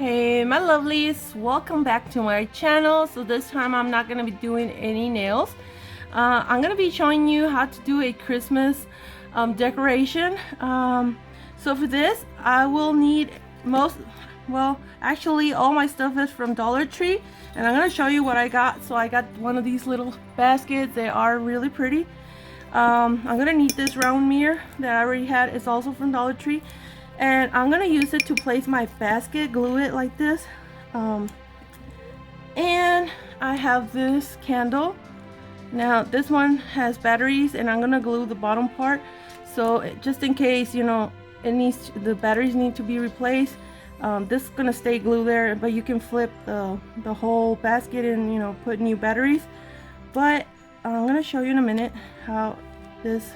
Hey my lovelies, welcome back to my channel. So this time I'm not going to be doing any nails. I'm going to be showing you how to do a Christmas decoration. So for this I will need actually all my stuff is from Dollar Tree, and I'm going to show you what I got. So I got one of these little baskets. They are really pretty. I'm going to need this round mirror that I already had. It's also from Dollar Tree. And I'm gonna use it to place my basket, glue it like this. And I have this candle. Now this one has batteries, and I'm gonna glue the bottom part, so just in case, you know, the batteries need to be replaced. This is gonna stay glued there, but you can flip the whole basket and, you know, put new batteries. But I'm gonna show you in a minute how this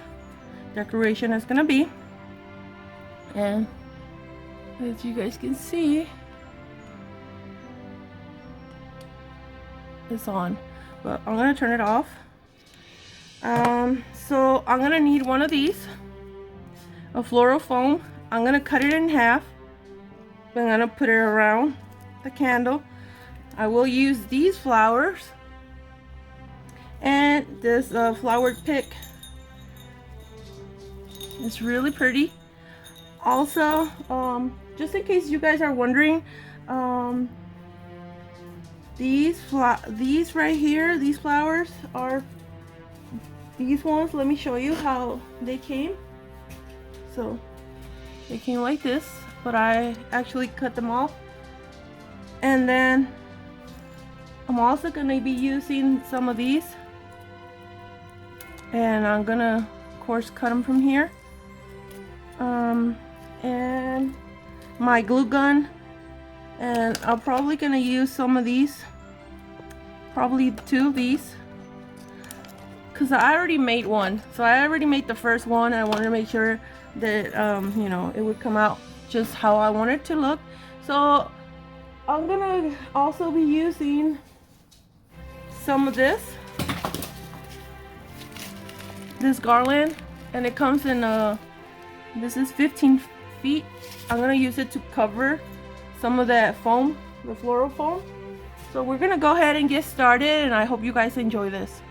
decoration is gonna be. And as you guys can see, it's on, but I'm gonna turn it off. So I'm gonna need one of these, a floral foam. I'm gonna cut it in half. I'm gonna put it around the candle. I will use these flowers and this flowered pick. It's really pretty. Also, just in case you guys are wondering, these right here, these flowers are these ones. Let me show you how they came. So they came like this, but I actually cut them off. And then I'm also gonna be using some of these, and I'm gonna of course cut them from here. And my glue gun, and I'm probably gonna use some of these, probably two of these, because I already made one. So I already made the first one, and I wanted to make sure that you know, it would come out just how I want it to look. So I'm gonna also be using some of this garland, and it comes in this is 15 feet. I'm gonna use it to cover some of that foam, the floral foam. So we're gonna go ahead and get started, and I hope you guys enjoy this.